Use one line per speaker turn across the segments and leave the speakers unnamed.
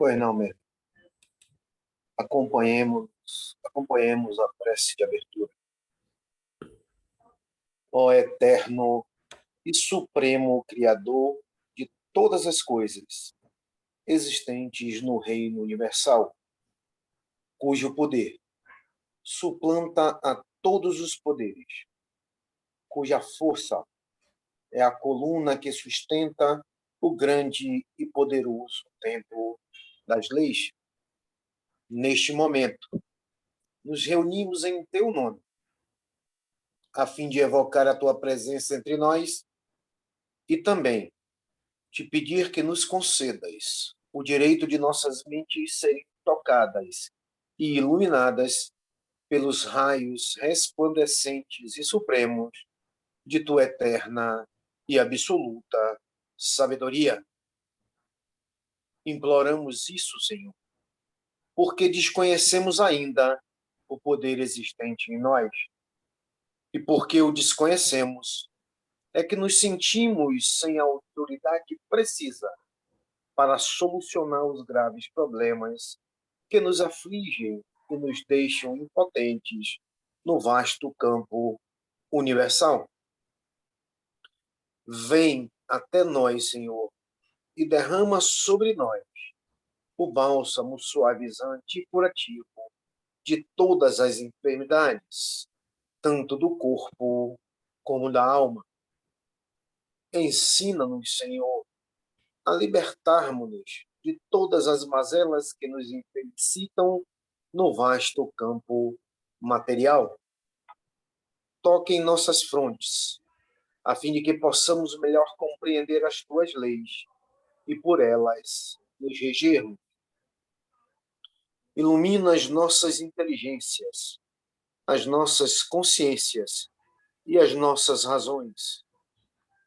Pois não, mesmo. Acompanhemos a prece de abertura. Ó eterno e supremo Criador de todas as coisas existentes no reino universal, cujo poder suplanta a todos os poderes, cuja força é a coluna que sustenta o grande e poderoso templo das leis. Neste momento, nos reunimos em teu nome, a fim de evocar a tua presença entre nós e também te pedir que nos concedas o direito de nossas mentes serem tocadas e iluminadas pelos raios resplandecentes e supremos de tua eterna e absoluta sabedoria. Imploramos isso, Senhor, porque desconhecemos ainda o poder existente em nós, e porque o desconhecemos, é que nos sentimos sem a autoridade precisa para solucionar os graves problemas que nos afligem e nos deixam impotentes no vasto campo universal. Vem até nós, Senhor, e derrama sobre nós o bálsamo suavizante e curativo de todas as enfermidades, tanto do corpo como da alma. Ensina-nos, Senhor, a libertarmos-nos de todas as mazelas que nos infelicitam no vasto campo material. Toque em nossas frontes, a fim de que possamos melhor compreender as tuas leis e por elas nos regermos. Ilumina as nossas inteligências, as nossas consciências e as nossas razões,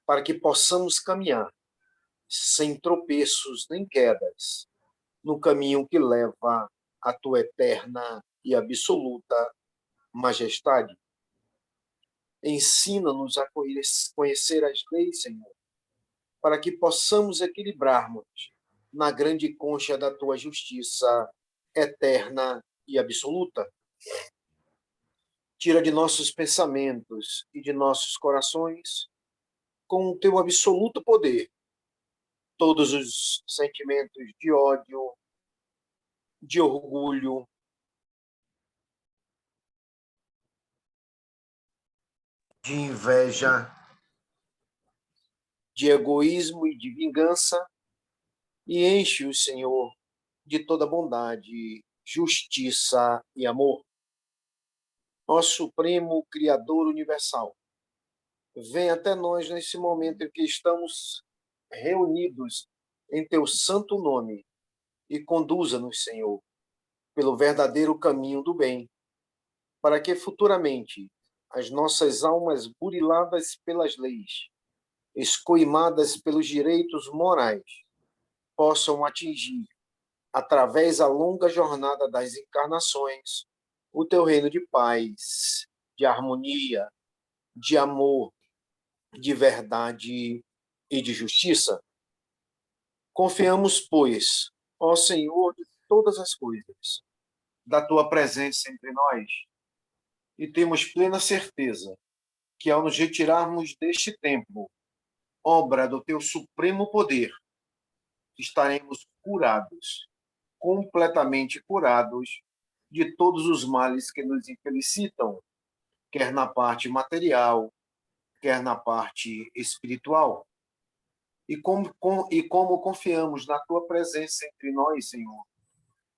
para que possamos caminhar sem tropeços nem quedas, no caminho que leva à tua eterna e absoluta majestade. Ensina-nos a conhecer as leis, Senhor, para que possamos equilibrarmos na grande concha da tua justiça eterna e absoluta. Tira de nossos pensamentos e de nossos corações, com o teu absoluto poder, todos os sentimentos de ódio, de orgulho, de inveja, de egoísmo e de vingança, e enche-os, Senhor, de toda bondade, justiça e amor. Ó Supremo Criador Universal, vem até nós nesse momento em que estamos reunidos em teu santo nome e conduza-nos, Senhor, pelo verdadeiro caminho do bem, para que futuramente as nossas almas buriladas pelas leis, escoimadas pelos direitos morais, possam atingir, através da longa jornada das encarnações, o teu reino de paz, de harmonia, de amor, de verdade e de justiça. Confiamos, pois, ó Senhor de todas as coisas, da tua presença entre nós, e temos plena certeza que, ao nos retirarmos deste templo, obra do teu supremo poder, estaremos curados, completamente curados de todos os males que nos infelicitam, quer na parte material, quer na parte espiritual. E como confiamos na tua presença entre nós, Senhor,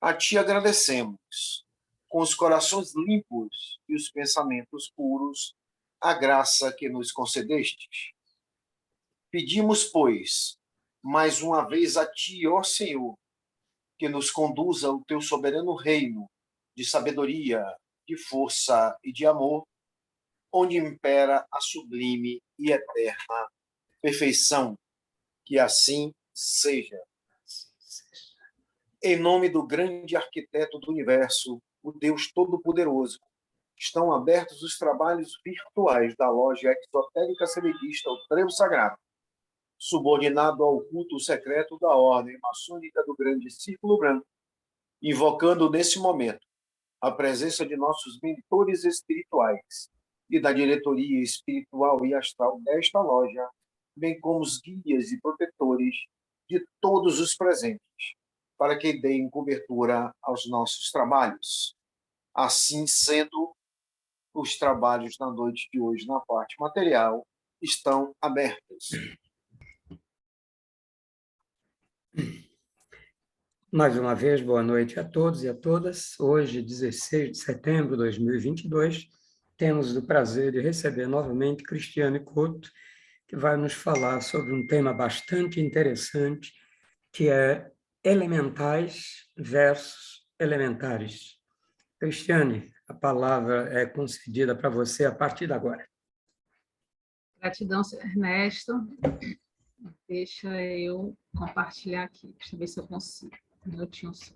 a ti agradecemos, com os corações limpos e os pensamentos puros, a graça que nos concedestes. Pedimos, pois, mais uma vez a ti, ó Senhor, que nos conduza ao teu soberano reino de sabedoria, de força e de amor, onde impera a sublime e eterna perfeição. Que assim seja. Em nome do grande arquiteto do universo, o Deus Todo-Poderoso, estão abertos os trabalhos virtuais da loja exotérica semitista O Trevo Sagrado, subordinado ao culto secreto da Ordem Maçônica do Grande Círculo Branco, invocando nesse momento a presença de nossos mentores espirituais e da diretoria espiritual e astral desta loja, bem como os guias e protetores de todos os presentes, para que deem cobertura aos nossos trabalhos. Assim sendo, os trabalhos na noite de hoje, na parte material, estão abertos.
Mais uma vez, boa noite a todos e a todas. Hoje, 16 de setembro de 2022, temos o prazer de receber novamente Cristiane Couto, que vai nos falar sobre um tema bastante interessante, que é elementais versus elementares. Cristiane, a palavra é concedida para você a partir de agora.
Gratidão, senhor Ernesto. Deixa eu compartilhar aqui, deixa eu ver se eu consigo. Um minutinho só.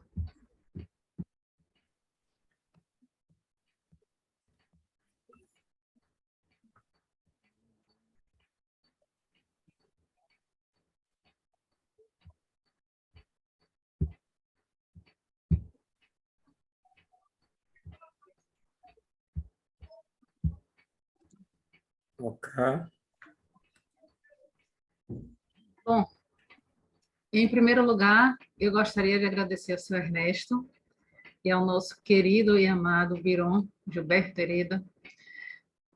Ok.
Bom, em primeiro lugar, eu gostaria de agradecer ao senhor Ernesto e ao nosso querido e amado Biron, Gilberto Hereda,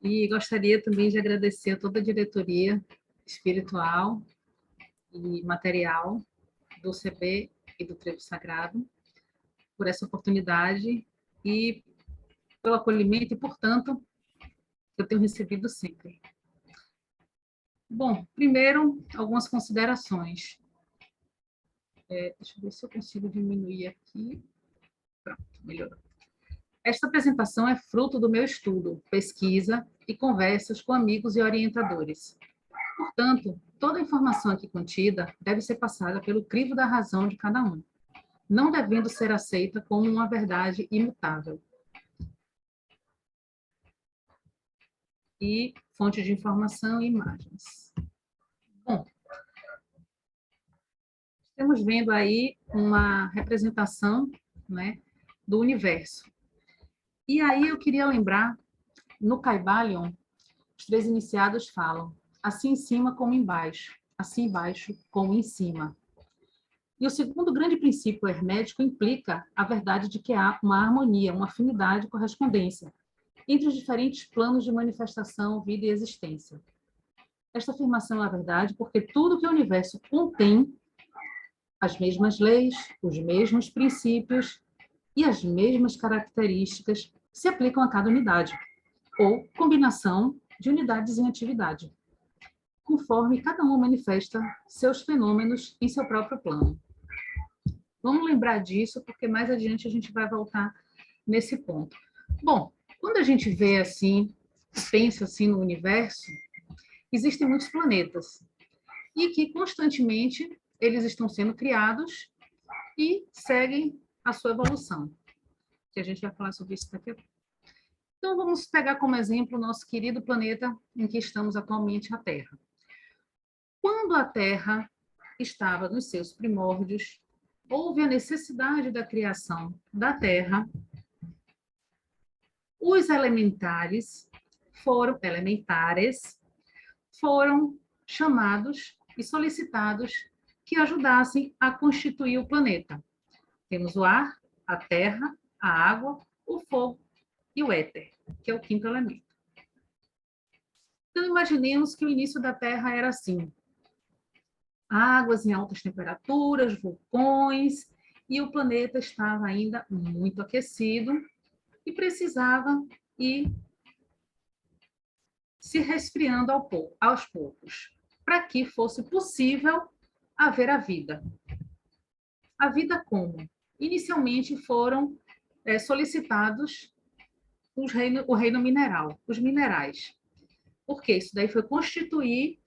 e gostaria também de agradecer a toda a diretoria espiritual e material do CB e do Trevo Sagrado por essa oportunidade e pelo acolhimento e, portanto, que eu tenho recebido sempre. Bom, primeiro, algumas considerações. Deixa eu ver se eu consigo diminuir aqui. Pronto, melhorou. Esta apresentação é fruto do meu estudo, pesquisa e conversas com amigos e orientadores. Portanto, toda a informação aqui contida deve ser passada pelo crivo da razão de cada um, não devendo ser aceita como uma verdade imutável. E fonte de informação e imagens. Bom, estamos vendo aí uma representação, né, do universo. E aí eu queria lembrar, no Kybalion, os três iniciados falam, assim em cima como embaixo, assim embaixo como em cima. E o segundo grande princípio hermético implica a verdade de que há uma harmonia, uma afinidade e correspondência entre os diferentes planos de manifestação, vida e existência. Esta afirmação é a verdade porque tudo que o universo contém, as mesmas leis, os mesmos princípios e as mesmas características se aplicam a cada unidade, ou combinação de unidades em atividade, conforme cada uma manifesta seus fenômenos em seu próprio plano. Vamos lembrar disso, porque mais adiante a gente vai voltar nesse ponto. Bom, quando a gente vê assim, pensa assim no universo, existem muitos planetas, e que constantemente eles estão sendo criados e seguem a sua evolução. Que a gente vai falar sobre isso daqui a pouco. Então, vamos pegar como exemplo o nosso querido planeta em que estamos atualmente, a Terra. Quando a Terra estava nos seus primórdios, houve a necessidade da criação da Terra. Os elementares foram chamados e solicitados que ajudassem a constituir o planeta. Temos o ar, a terra, a água, o fogo e o éter, que é o quinto elemento. Então, imaginemos que o início da Terra era assim: águas em altas temperaturas, vulcões, e o planeta estava ainda muito aquecido e precisava ir se resfriando aos poucos, para que fosse possível haver a vida. A vida como? Inicialmente foram solicitados o reino mineral, os minerais. Porque isso daí foi constituir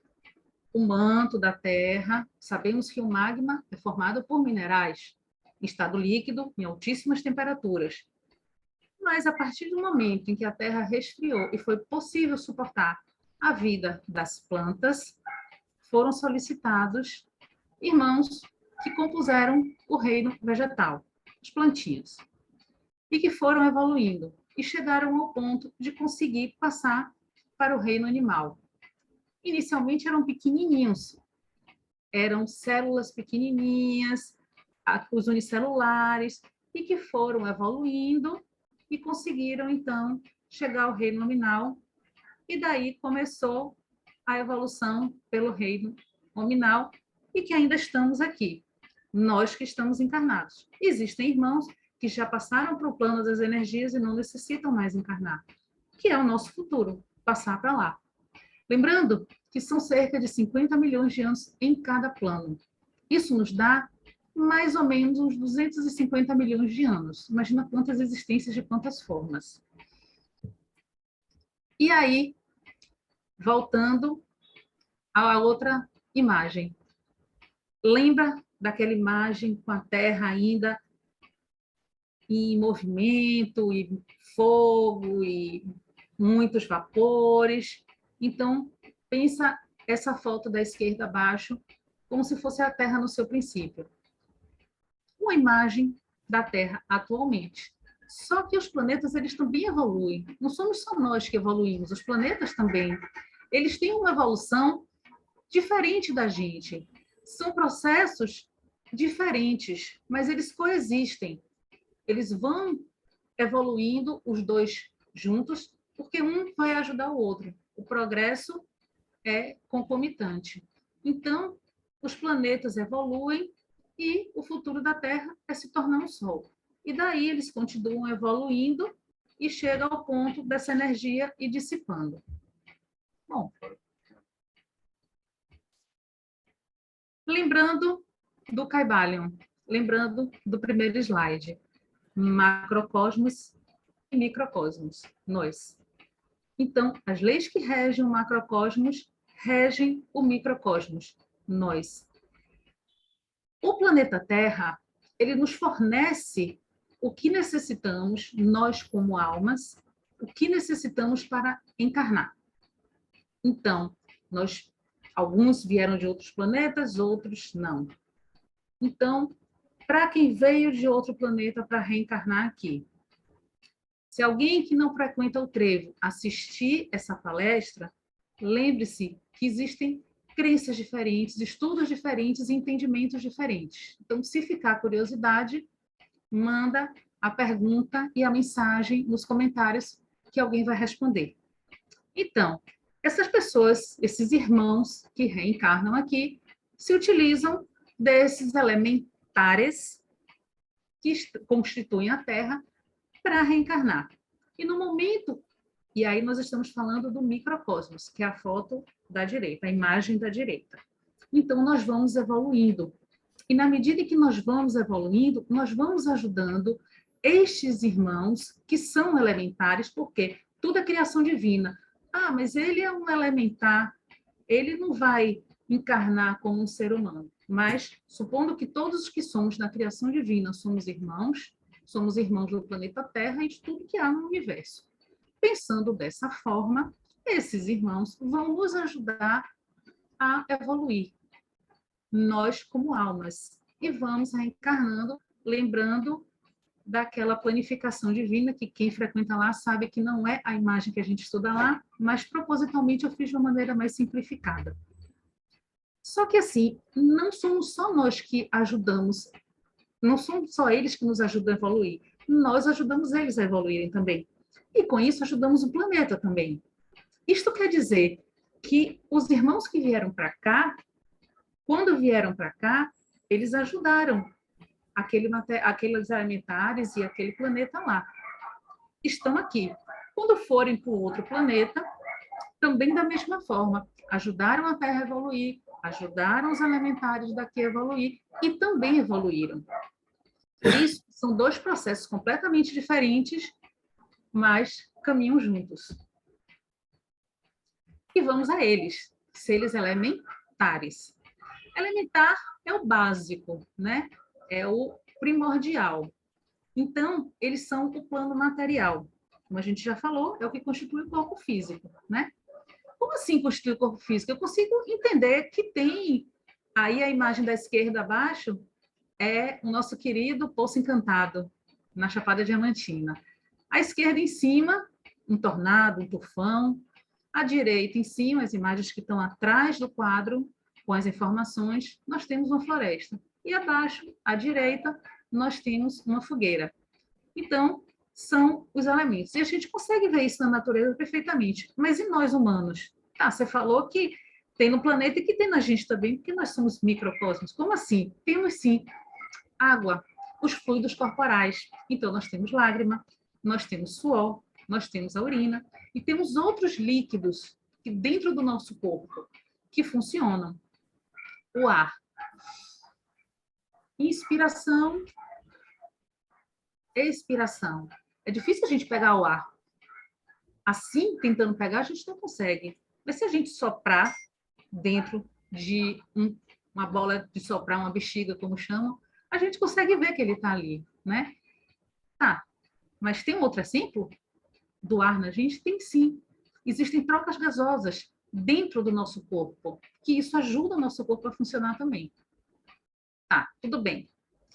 o manto da Terra. Sabemos que o magma é formado por minerais, em estado líquido, em altíssimas temperaturas. Mas a partir do momento em que a Terra resfriou e foi possível suportar a vida das plantas, foram solicitados irmãos que compuseram o reino vegetal, as plantinhas, e que foram evoluindo e chegaram ao ponto de conseguir passar para o reino animal. Inicialmente eram pequenininhos, eram células pequenininhas, os unicelulares, e que foram evoluindo e conseguiram, então, chegar ao reino nominal, e daí começou a evolução pelo reino nominal, e que ainda estamos aqui, nós que estamos encarnados. Existem irmãos que já passaram para o plano das energias e não necessitam mais encarnar, que é o nosso futuro, passar para lá. Lembrando que são cerca de 50 milhões de anos em cada plano. Isso nos dá mais ou menos uns 250 milhões de anos. Imagina quantas existências de quantas formas. E aí, voltando à outra imagem. Lembra daquela imagem com a Terra ainda em movimento, e fogo, e muitos vapores? Então, pensa essa foto da esquerda abaixo como se fosse a Terra no seu princípio. Uma imagem da Terra atualmente. Só que os planetas, eles também evoluem. Não somos só nós que evoluímos, os planetas também. Eles têm uma evolução diferente da gente. São processos diferentes, mas eles coexistem. Eles vão evoluindo, os dois juntos, porque um vai ajudar o outro. O progresso é concomitante. Então, os planetas evoluem e o futuro da Terra é se tornar um Sol. E daí eles continuam evoluindo e chegam ao ponto dessa energia ir dissipando. Bom, lembrando do Kybalion, lembrando do primeiro slide, macrocosmos e microcosmos, nós. Então, as leis que regem o macrocosmos regem o microcosmos, nós. O planeta Terra, ele nos fornece o que necessitamos, nós como almas, o que necessitamos para encarnar. Então, alguns vieram de outros planetas, outros não. Então, para quem veio de outro planeta para reencarnar aqui, se alguém que não frequenta o trevo assistir essa palestra, lembre-se que existem crenças diferentes, estudos diferentes e entendimentos diferentes. Então, se ficar curiosidade, manda a pergunta e a mensagem nos comentários que alguém vai responder. Então, essas pessoas, esses irmãos que reencarnam aqui, se utilizam desses elementares que constituem a Terra para reencarnar. E no momento, e aí nós estamos falando do microcosmos, que é a foto da direita, a imagem da direita. Então, nós vamos evoluindo. E na medida que nós vamos evoluindo, nós vamos ajudando estes irmãos que são elementares, porque tudo é criação divina. Ah, mas ele é um elementar, ele não vai encarnar como um ser humano. Mas, supondo que todos os que somos na criação divina somos irmãos do planeta Terra e de tudo que há no universo. Pensando dessa forma, esses irmãos vão nos ajudar a evoluir, nós como almas, e vamos reencarnando, lembrando daquela planificação divina, que quem frequenta lá sabe que não é a imagem que a gente estuda lá, mas propositalmente eu fiz de uma maneira mais simplificada. Só que assim, não somos só nós que ajudamos, não são só eles que nos ajudam a evoluir, nós ajudamos eles a evoluírem também. E com isso ajudamos o planeta também. Isto quer dizer que os irmãos que vieram para cá, quando vieram para cá, eles ajudaram aqueles elementares e aquele planeta lá. Estão aqui. Quando forem para o outro planeta, também da mesma forma, ajudaram a Terra a evoluir, ajudaram os elementares daqui a evoluir e também evoluíram. Por isso, são dois processos completamente diferentes, mas caminham juntos. E vamos a eles, seres elementares. Elementar é o básico, né? É o primordial. Então, eles são o plano material. Como a gente já falou, é o que constitui o corpo físico, né? como assim constitui o corpo físico? Eu consigo entender que tem, aí a imagem da esquerda abaixo é o nosso querido Poço Encantado, na Chapada Diamantina. À esquerda em cima, um tornado, um tufão. À direita em cima, as imagens que estão atrás do quadro, com as informações, nós temos uma floresta. E abaixo, à direita, nós temos uma fogueira. Então, são os elementos. E a gente consegue ver isso na natureza perfeitamente. Mas e nós humanos? Ah, você falou que tem no planeta e que tem na gente também, porque nós somos microcosmos. Como assim? Temos sim água, os fluidos corporais. Então, nós temos lágrima, nós temos suor, nós temos a urina e temos outros líquidos que dentro do nosso corpo que funcionam. O ar. Inspiração, expiração. É difícil a gente pegar o ar. Assim, tentando pegar, a gente não consegue. Mas se a gente soprar dentro de uma bola de soprar, uma bexiga, como chamam, a gente consegue ver que ele está ali, né? Tá, mas tem outro exemplo do ar na gente? Tem sim. Existem trocas gasosas dentro do nosso corpo, que isso ajuda o nosso corpo a funcionar também. Tá, tudo bem.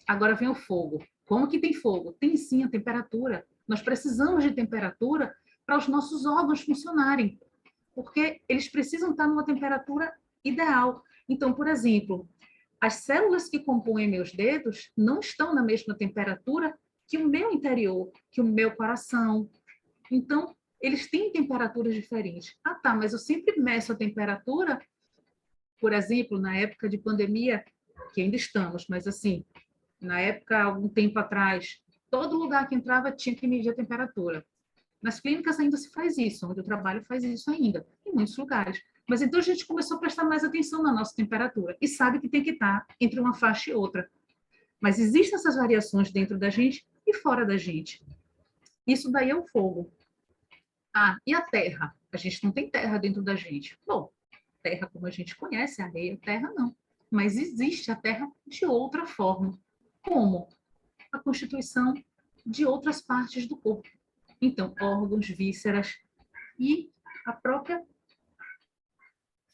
Agora vem o fogo. Como que tem fogo? Tem sim a temperatura. Nós precisamos de temperatura para os nossos órgãos funcionarem, porque eles precisam estar numa temperatura ideal. Então, por exemplo, as células que compõem meus dedos não estão na mesma temperatura que o meu interior, que o meu coração. Então, eles têm temperaturas diferentes. Ah, tá, mas eu sempre meço a temperatura, por exemplo, na época de pandemia, que ainda estamos, mas assim, na época, algum tempo atrás, todo lugar que entrava tinha que medir a temperatura. Nas clínicas ainda se faz isso, onde eu trabalho faz isso ainda, em muitos lugares. Mas então a gente começou a prestar mais atenção na nossa temperatura e sabe que tem que estar entre uma faixa e outra. Mas existem essas variações dentro da gente e fora da gente. Isso daí é o fogo. Ah, e a terra? A gente não tem terra dentro da gente. Bom, terra como a gente conhece, areia, terra não. Mas existe a terra de outra forma. Como? A constituição de outras partes do corpo. Então, órgãos, vísceras e a própria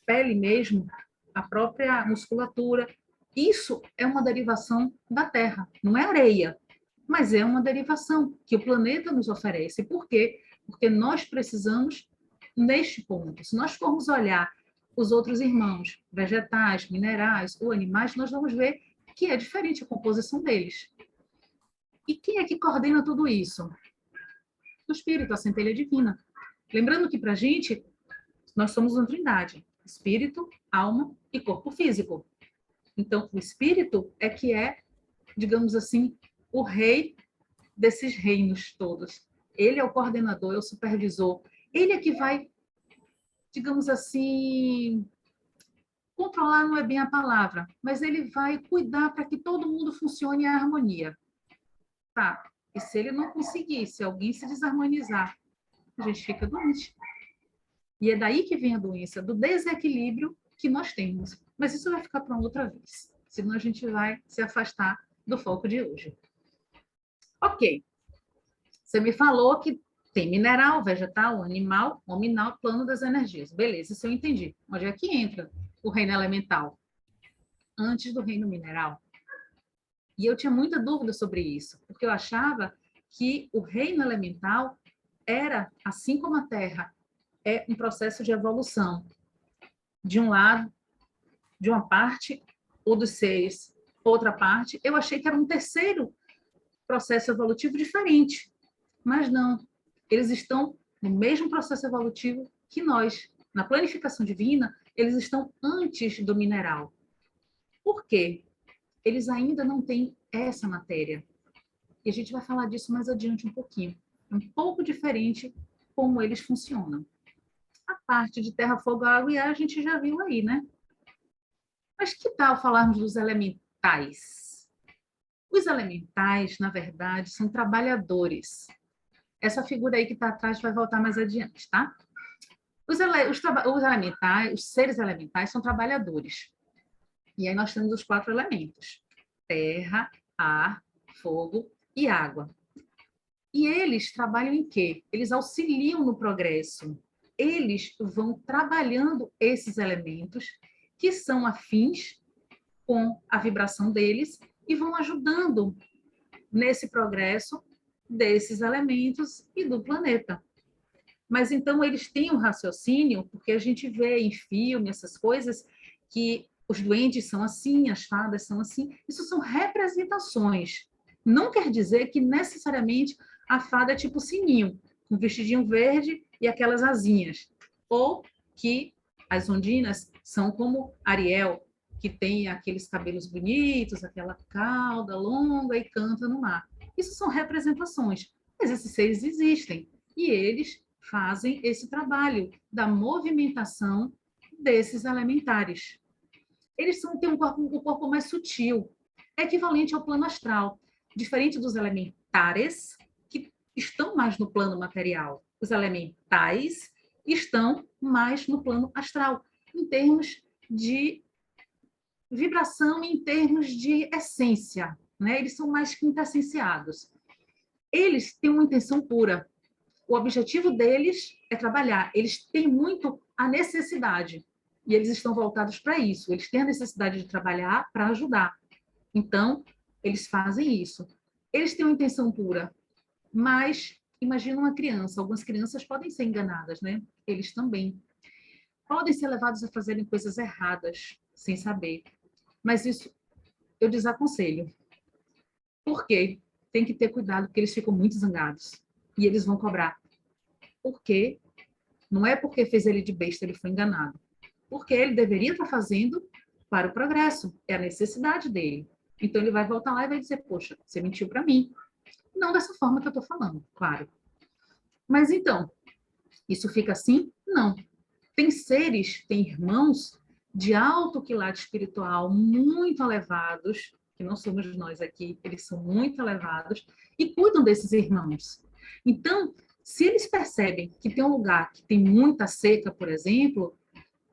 pele mesmo, a própria musculatura. Isso é uma derivação da Terra, não é areia, mas é uma derivação que o planeta nos oferece. Por quê? Porque nós precisamos neste ponto. Se nós formos olhar os outros irmãos, vegetais, minerais ou animais, nós vamos ver que é diferente a composição deles. E quem é que coordena tudo isso? O Espírito, a centelha divina. Lembrando que para a gente, nós somos uma trindade: espírito, alma e corpo físico. Então, o espírito é que é, digamos assim, o rei desses reinos todos. Ele é o coordenador, é o supervisor. Ele é que vai, digamos assim, controlar não é bem a palavra, mas ele vai cuidar para que todo mundo funcione em harmonia. Tá, e se ele não conseguir, se alguém se desarmonizar, a gente fica doente. E é daí que vem a doença, do desequilíbrio que nós temos. Mas isso vai ficar para uma outra vez, senão a gente vai se afastar do foco de hoje. Ok, você me falou que tem mineral, vegetal, animal, nominal, plano das energias. Beleza, isso eu entendi. Onde é que entra o reino elemental? Antes do reino mineral. E eu tinha muita dúvida sobre isso, porque eu achava que o reino elemental era, assim como a Terra, é um processo de evolução. De um lado, de uma parte, ou dos seres, outra parte. Eu achei que era um terceiro processo evolutivo diferente, mas não. Eles estão no mesmo processo evolutivo que nós. Na planificação divina, eles estão antes do mineral. Por quê? Eles ainda não têm essa matéria. E a gente vai falar disso mais adiante um pouquinho. É um pouco diferente como eles funcionam. A parte de terra, fogo, água e ar a gente já viu aí, né? Mas que tal falarmos dos elementais? Os elementais, na verdade, são trabalhadores. Essa figura aí que está atrás vai voltar mais adiante, tá? Os elementais, os seres elementais são trabalhadores. E aí nós temos os 4 elementos: terra, ar, fogo e água. E eles trabalham em quê? Eles auxiliam no progresso. eles vão trabalhando esses elementos que são afins com a vibração deles e vão ajudando nesse progresso desses elementos e do planeta. Mas então eles têm um raciocínio, porque a gente vê em filme essas coisas, que os duendes são assim, as fadas são assim. Isso são representações. Não quer dizer que necessariamente a fada é tipo sininho, com um vestidinho verde e aquelas asinhas. Ou que as ondinas são como Ariel, que tem aqueles cabelos bonitos, aquela cauda longa e canta no mar. Isso são representações, mas esses seres existem e eles fazem esse trabalho da movimentação desses elementares. Eles têm um corpo mais sutil, é equivalente ao plano astral, diferente dos elementares, que estão mais no plano material. Os elementais estão mais no plano astral, em termos de vibração, em termos de essência, né? Eles são mais quintessenciados. Eles têm uma intenção pura. O objetivo deles é trabalhar. Eles têm muito a necessidade. E eles estão voltados para isso. Eles têm a necessidade de trabalhar para ajudar. Então, eles fazem isso. Eles têm uma intenção pura. Mas, imagina uma criança. Algumas crianças podem ser enganadas, né? Eles também. Podem ser levados a fazerem coisas erradas, sem saber. Mas isso eu desaconselho. Por quê? Tem que ter cuidado, porque eles ficam muito zangados. E eles vão cobrar. Por quê? Não é porque fez ele de besta, ele foi enganado. Porque ele deveria estar fazendo para o progresso. É a necessidade dele. Então, ele vai voltar lá e vai dizer, poxa, você mentiu para mim. Não dessa forma que eu estou falando, claro. Mas, então, isso fica assim? Não. Tem seres, tem irmãos de alto quilate espiritual muito elevados, que não somos nós aqui, eles são muito elevados, e cuidam desses irmãos. Então, se eles percebem que tem um lugar que tem muita seca, por exemplo,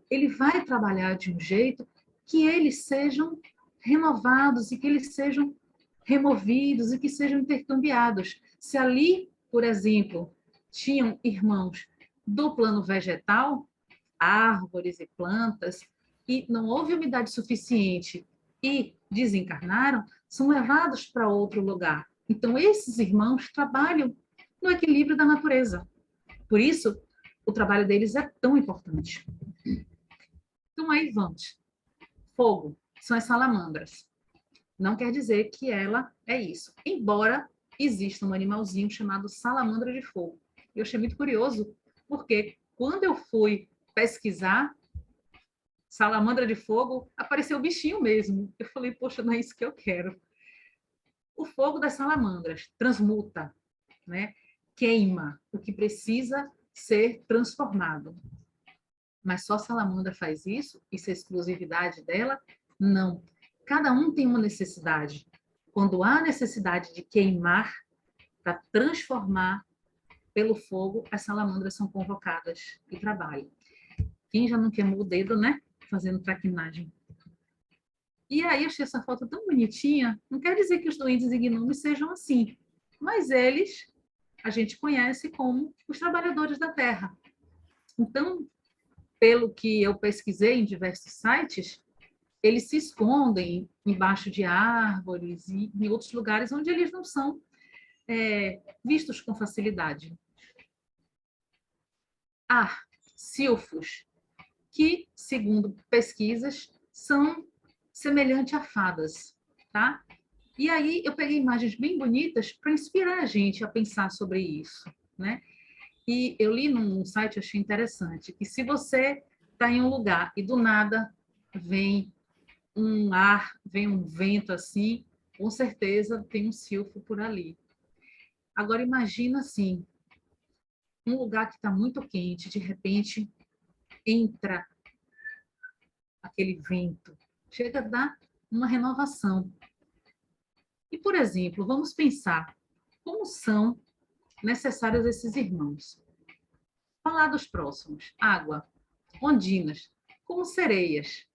ele vai trabalhar de um jeito que eles sejam renovados e que eles sejam removidos e que sejam intercambiados. Se ali, por exemplo, tinham irmãos do plano vegetal, árvores e plantas, e não houve umidade suficiente e desencarnaram, são levados para outro lugar. Então, esses irmãos trabalham no equilíbrio da natureza. Por isso, o trabalho deles é tão importante. Então, aí vamos. Fogo são as salamandras. Não quer dizer que ela é isso. Embora exista um animalzinho chamado salamandra de fogo. Eu achei muito curioso, porque quando eu fui pesquisar salamandra de fogo, apareceu o bichinho mesmo. Eu falei, poxa, não é isso que eu quero. O fogo das salamandras transmuta, né? Queima o que precisa ser transformado. Mas só a salamandra faz isso? Isso é exclusividade dela? Não. Cada um tem uma necessidade. Quando há necessidade de queimar, para transformar pelo fogo, as salamandras são convocadas e trabalham. Quem já não queimou o dedo, né? Fazendo traquinagem. E aí achei essa foto tão bonitinha. Não quer dizer que os duendes e gnomes sejam assim, mas eles a gente conhece como os trabalhadores da terra. Então, pelo que eu pesquisei em diversos sites, eles se escondem embaixo de árvores e em outros lugares onde eles não são vistos com facilidade. Há silfos que, segundo pesquisas, são semelhantes a fadas, tá? E aí eu peguei imagens bem bonitas para inspirar a gente a pensar sobre isso, né? E eu li num site, achei interessante, que se você está em um lugar e do nada vem um ar, vem um vento assim, com certeza tem um silfo por ali. Agora imagina assim, um lugar que está muito quente, de repente entra aquele vento, chega a dar uma renovação. E, por exemplo, vamos pensar como são necessários esses irmãos. Falar dos próximos, água, ondinas, como sereias.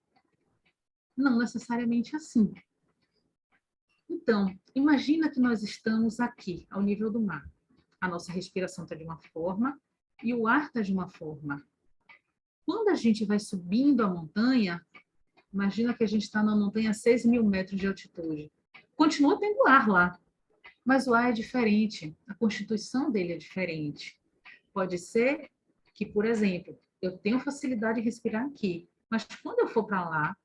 Não necessariamente assim. Então, imagina que nós estamos aqui, ao nível do mar. A nossa respiração está de uma forma, e o ar está de uma forma. Quando a gente vai subindo a montanha, imagina que a gente está numa montanha a 6.000 metros de altitude. Continua tendo ar lá, mas o ar é diferente, a constituição dele é diferente. Pode ser que, por exemplo, eu tenho facilidade de respirar aqui, mas quando eu for para lá,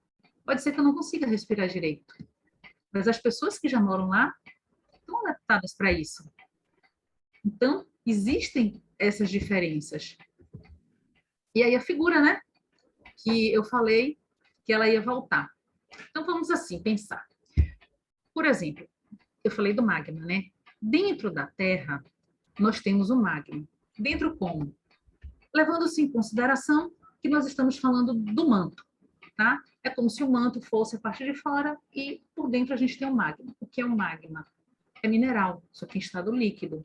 pode ser que eu não consiga respirar direito. Mas as pessoas que já moram lá estão adaptadas para isso. Então, existem essas diferenças. E aí a figura, né, que eu falei que ela ia voltar. Então, vamos assim pensar. Por exemplo, eu falei do magma, né? Dentro da Terra, nós temos o magma. Dentro como? Levando-se em consideração que nós estamos falando do manto, tá? É como se o manto fosse a parte de fora e por dentro a gente tem o magma. O que é o magma? É mineral, só que em estado líquido.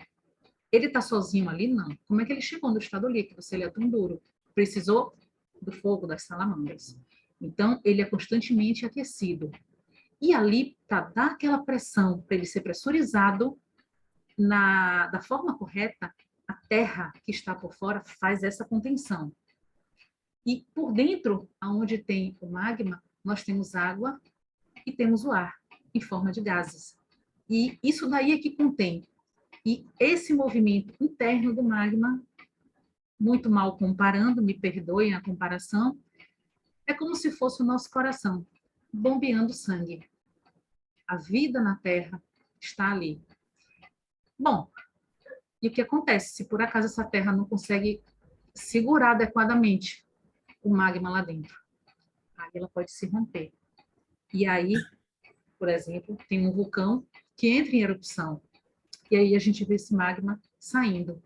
Ele está sozinho ali? Não. Como é que ele chegou no estado líquido, se ele é tão duro? Precisou do fogo, das salamandras. Então, ele é constantemente aquecido. E ali, para dar aquela pressão, para ele ser pressurizado da forma correta, a terra que está por fora faz essa contenção. E por dentro, aonde tem o magma, nós temos água e temos o ar, em forma de gases. E isso daí é que contém. E esse movimento interno do magma, muito mal comparando, me perdoem a comparação, é como se fosse o nosso coração, bombeando sangue. A vida na Terra está ali. Bom, e o que acontece? Se por acaso essa Terra não consegue segurar adequadamente o magma lá dentro, aí ela pode se romper. E aí, por exemplo, tem um vulcão que entra em erupção. E aí a gente vê esse magma saindo,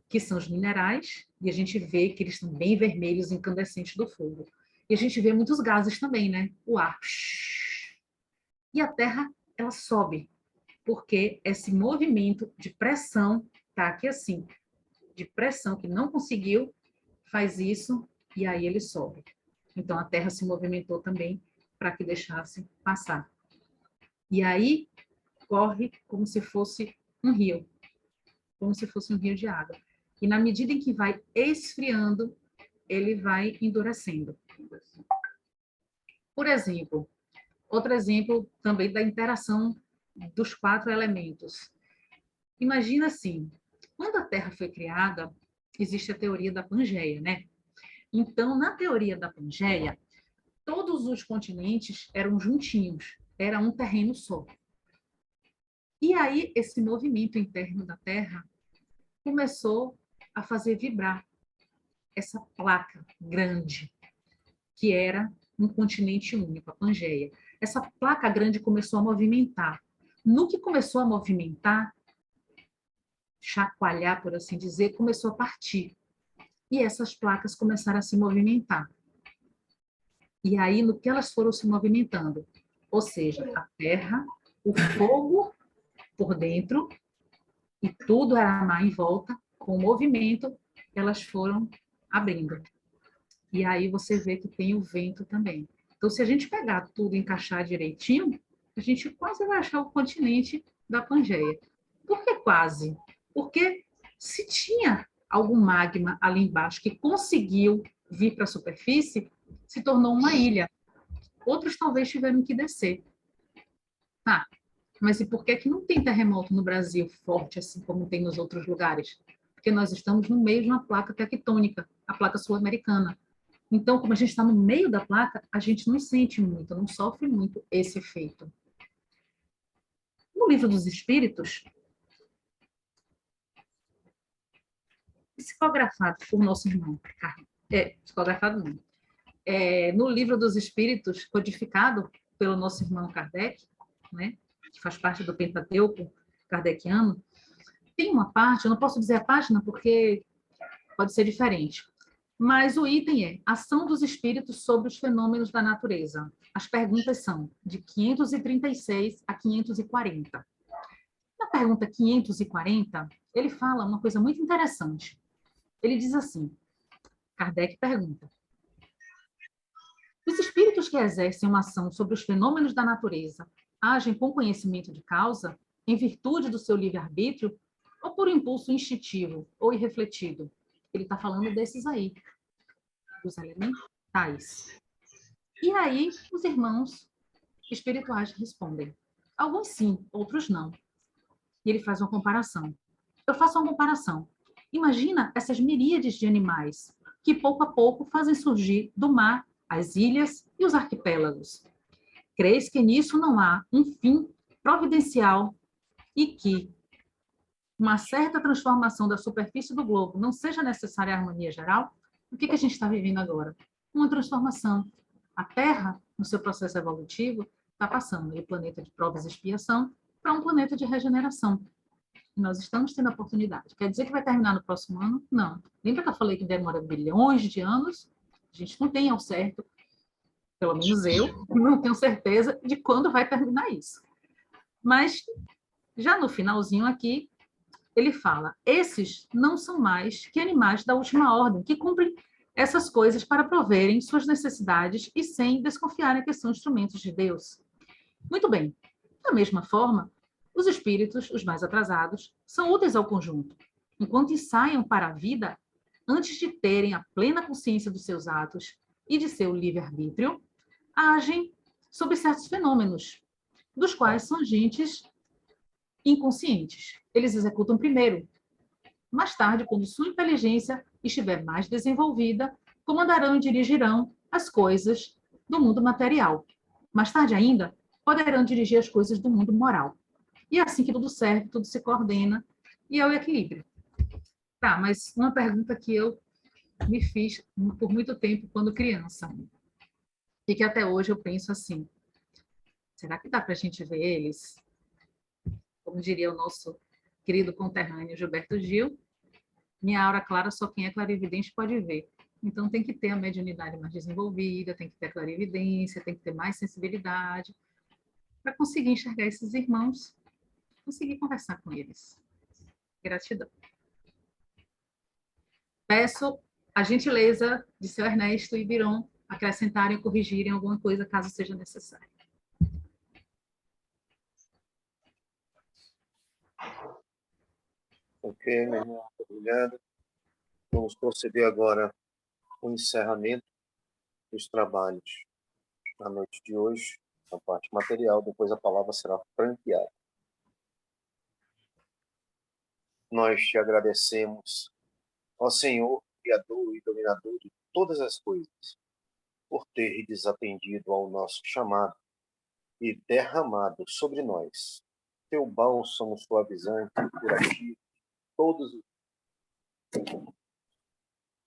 que são os minerais, e a gente vê que eles estão bem vermelhos, incandescentes do fogo. E a gente vê muitos gases também, né? O ar. E a Terra, ela sobe, porque esse movimento de pressão, tá aqui assim, de pressão que não conseguiu, faz isso, e aí ele sobe. Então a Terra se movimentou também para que deixasse passar. E aí corre como se fosse um rio, como se fosse um rio de água. E na medida em que vai esfriando, ele vai endurecendo. Por exemplo, outro exemplo também da interação dos 4 elementos. Imagina assim, quando a Terra foi criada, existe a teoria da Pangeia, né? Então, na teoria da Pangeia, todos os continentes eram juntinhos, era um terreno só. E aí, esse movimento interno da Terra começou a fazer vibrar essa placa grande, que era um continente único, a Pangeia. Essa placa grande começou a movimentar. No que começou a movimentar, chacoalhar, por assim dizer, começou a partir. E essas placas começaram a se movimentar. E aí, no que elas foram se movimentando? Ou seja, a terra, o fogo por dentro, e tudo era mar em volta, com o movimento, elas foram abrindo. E aí você vê que tem o vento também. Então, se a gente pegar tudo e encaixar direitinho, a gente quase vai achar o continente da Pangeia. Por que quase? Porque se tinha algum magma ali embaixo que conseguiu vir para a superfície, se tornou uma ilha. Outros talvez tiveram que descer. Tá, mas e por que que não tem terremoto no Brasil forte, assim como tem nos outros lugares? Porque nós estamos no meio de uma placa tectônica, a placa sul-americana. Então, como a gente está no meio da placa, a gente não sente muito, não sofre muito esse efeito. No Livro dos Espíritos, psicografado por nosso irmão, psicografado não, no Livro dos Espíritos, codificado pelo nosso irmão Kardec, né, que faz parte do Pentateuco kardeciano, tem uma parte, eu não posso dizer a página porque pode ser diferente, mas o item é Ação dos Espíritos sobre os Fenômenos da Natureza. As perguntas são de 536 a 540. Na pergunta 540, ele fala uma coisa muito interessante. Ele diz assim, Kardec pergunta, os espíritos que exercem uma ação sobre os fenômenos da natureza agem com conhecimento de causa, em virtude do seu livre-arbítrio, ou por impulso instintivo ou irrefletido? Ele está falando desses aí, dos elementais. E aí, os irmãos espirituais respondem. Alguns sim, outros não. E ele faz uma comparação. Eu faço uma comparação. Imagina essas miríades de animais que, pouco a pouco, fazem surgir do mar as ilhas e os arquipélagos. Creis que nisso não há um fim providencial e que uma certa transformação da superfície do globo não seja necessária à harmonia geral? O que a gente está vivendo agora? Uma transformação. A Terra, no seu processo evolutivo, está passando do planeta de provas e expiação para um planeta de regeneração. E nós estamos tendo a oportunidade. Quer dizer que vai terminar no próximo ano? Não. Lembra que eu falei que demora bilhões de anos? A gente não tem ao certo, pelo menos eu, não tenho certeza de quando vai terminar isso. Mas, já no finalzinho aqui, ele fala, esses não são mais que animais da última ordem, que cumprem essas coisas para proverem suas necessidades e sem desconfiarem que são instrumentos de Deus. Muito bem. Da mesma forma, os espíritos, os mais atrasados, são úteis ao conjunto, enquanto ensaiam para a vida, antes de terem a plena consciência dos seus atos e de seu livre-arbítrio, agem sobre certos fenômenos, dos quais são agentes inconscientes. Eles executam primeiro. Mais tarde, quando sua inteligência estiver mais desenvolvida, comandarão e dirigirão as coisas do mundo material. Mais tarde ainda, poderão dirigir as coisas do mundo moral. E é assim que tudo serve, tudo se coordena e é o equilíbrio. Tá, mas uma pergunta que eu me fiz por muito tempo quando criança, e que até hoje eu penso assim, será que dá para a gente ver eles? Como diria o nosso querido conterrâneo Gilberto Gil, minha aura clara só quem é clarividente pode ver. Então tem que ter a mediunidade mais desenvolvida, tem que ter a clarividência, tem que ter mais sensibilidade para conseguir enxergar esses irmãos, conseguir conversar com eles. Gratidão. Peço a gentileza de seu Ernesto e Biron acrescentarem ou corrigirem alguma coisa, caso seja necessário.
Ok, meu irmão, obrigado. Vamos proceder agora com o encerramento dos trabalhos na noite de hoje, na parte material, depois a palavra será franqueada. Nós te agradecemos, ó Senhor, Criador e Dominador de todas as coisas, por ter desatendido ao nosso chamado e derramado sobre nós teu bálsamo suavizante e curativo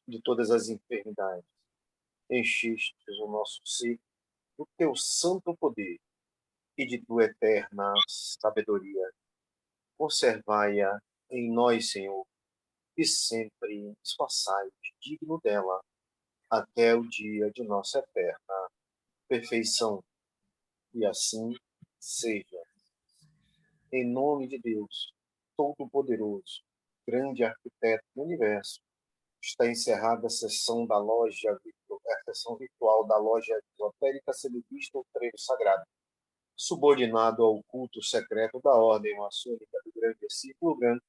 de todas as enfermidades. Enchestes o nosso ser do teu santo poder e de tua eterna sabedoria. Conservai-a em nós, Senhor, e sempre esforçai digno dela até o dia de nossa eterna perfeição. E assim seja. Em nome de Deus, Todo-Poderoso, grande arquiteto do universo, está encerrada a sessão da loja, a sessão virtual da loja esotérica Semitista ou Trevo Sagrado, subordinado ao culto secreto da Ordem Maçônica do Grande Círculo Branco,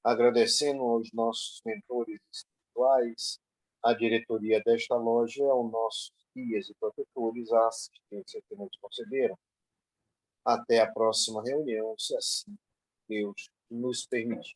agradecendo aos nossos mentores espirituais, à diretoria desta loja e aos nossos guias e protetores a assistência que nos concederam. Até a próxima reunião, se assim Deus nos permitir.